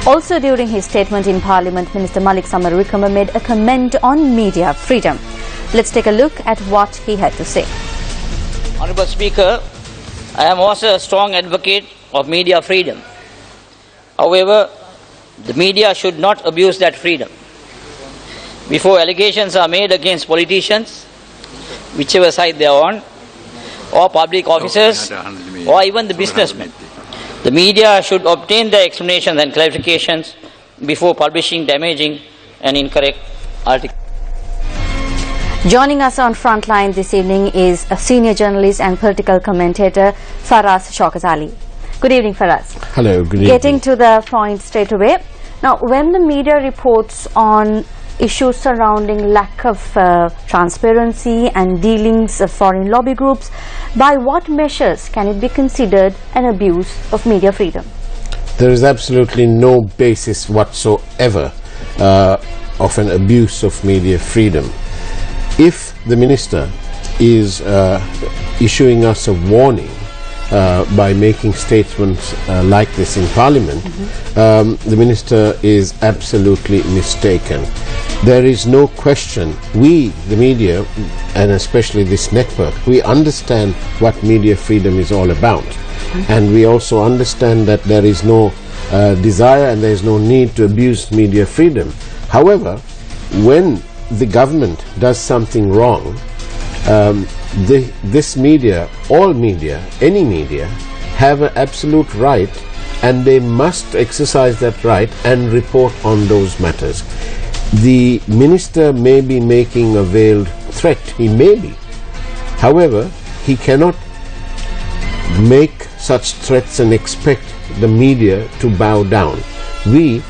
Also during his statement in Parliament, Minister Malik Samarwickrama made a comment on media freedom. Let's take a look at what he had to say. Honourable Speaker, I am also a strong advocate of media freedom. However, the media should not abuse that freedom. Before allegations are made against politicians, whichever side they are on, or public officers, or even the businessmen, the media should obtain their explanations and clarifications before publishing damaging and incorrect articles. Joining us on Frontline this evening is a senior journalist and political commentator, Faraz Shaukatali. Good evening, Faraz. Hello, good evening. Getting to the point straight away. Now, when the media reports on issues surrounding lack of transparency and dealings of foreign lobby groups, by what measures can it be considered an abuse of media freedom? There is absolutely no basis whatsoever of an abuse of media freedom. If the minister is issuing us a warning by making statements like this in Parliament, the minister is absolutely mistaken. There is no question. We, the media, and especially this network, we understand what media freedom is all about. And we also understand that there is no desire and there is no need to abuse media freedom. However, when the government does something wrong, this media, all media, any media, have an absolute right, and they must exercise that right and report on those matters. The minister may be making a veiled threat, he may be. However, he cannot make such threats and expect the media to bow down. We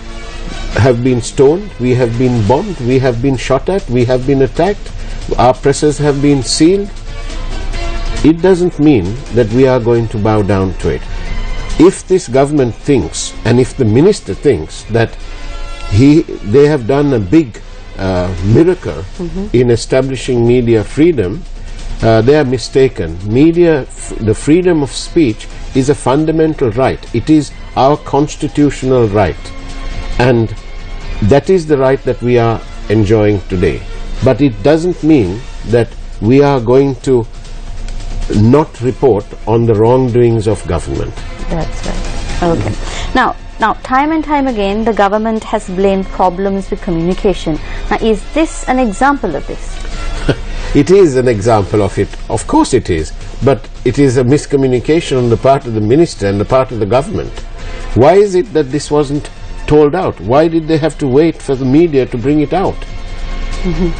have been stoned, we have been bombed, we have been shot at, we have been attacked, our presses have been sealed. It doesn't mean that we are going to bow down to it. If this government thinks, and if the minister thinks, that they have done a big miracle in establishing media freedom, they are mistaken. The freedom of speech is a fundamental right. It is our constitutional right. And that is the right that we are enjoying today. But it doesn't mean that we are going to not report on the wrongdoings of government. That's right. Okay. Now, time and time again, the government has blamed problems with communication. Now, is this an example of this? It is an example of it. Of course it is. But it is a miscommunication on the part of the minister and the part of the government. Why is it that this wasn't told out? Why did they have to wait for the media to bring it out?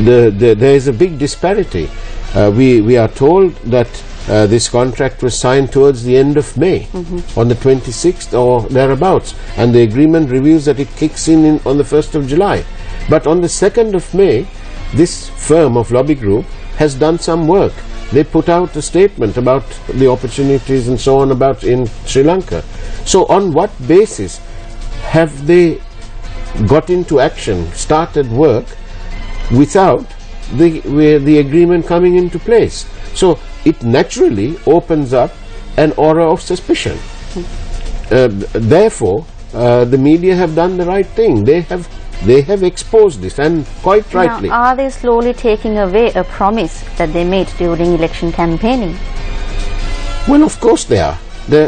There is a big disparity. We are told that this contract was signed towards the end of May, on the 26th or thereabouts, and the agreement reveals that it kicks in on the 1st of July. But on the 2nd of May, this firm of lobby group has done some work. They put out a statement about the opportunities and so on about in Sri Lanka. So on what basis have they got into action, started work, without the agreement coming into place? So it naturally opens up an aura of suspicion. Therefore, the media have done the right thing. They have exposed this, and quite rightly. Now, are they slowly taking away a promise that they made during election campaigning? Well, of course they are.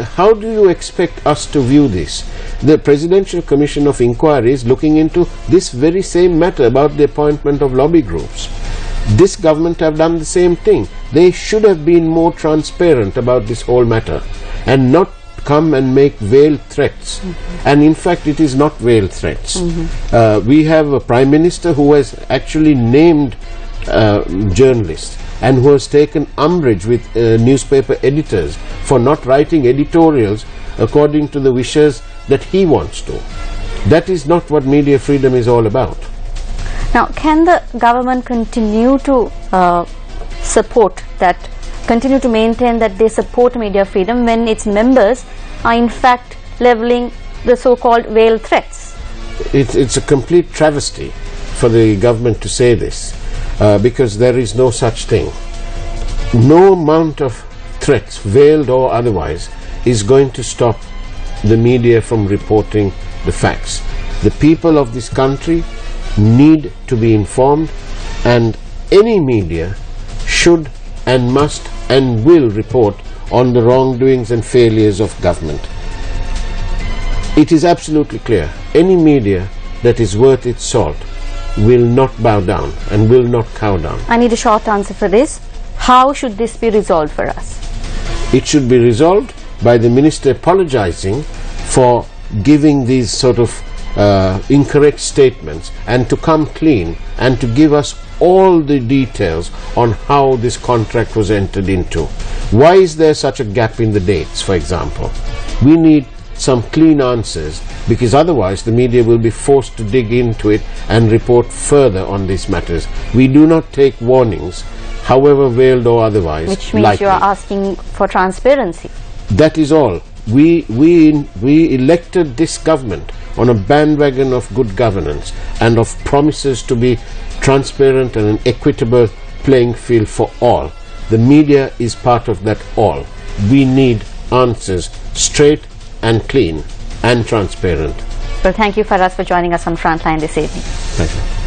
How do you expect us to view this? The Presidential Commission of Inquiry is looking into this very same matter about the appointment of lobby groups. This government have done the same thing. They should have been more transparent about this whole matter and not come and make veiled threats. And in fact, it is not veiled threats. We have a Prime Minister who has actually named journalists and who has taken umbrage with newspaper editors for not writing editorials according to the wishes that he wants to. That is not what media freedom is all about. Now, can the government continue to continue to maintain that they support media freedom when its members are in fact levelling the so-called veiled threats? It's a complete travesty for the government to say this, because there is no such thing. No amount of threats, veiled or otherwise, is going to stop the media from reporting the facts. The people of this country need to be informed, and any media should and must and will report on the wrongdoings and failures of government. It is absolutely clear, any media that is worth its salt will not bow down and will not cow down. I need a short answer for this. How should this be resolved for us? It should be resolved by the minister apologizing for giving these sort of incorrect statements, and to come clean and to give us all the details on how this contract was entered into. Why is there such a gap in the dates, for example? We need some clean answers, because otherwise the media will be forced to dig into it and report further on these matters. We do not take warnings, however veiled or otherwise, Which means lightly. you are asking for transparency. That is all. We elected this government on a bandwagon of good governance and of promises to be transparent and an equitable playing field for all. The media is part of that all. We need answers, straight and clean and transparent. Well, thank you, Faraz, for joining us on Frontline this evening. Thank you.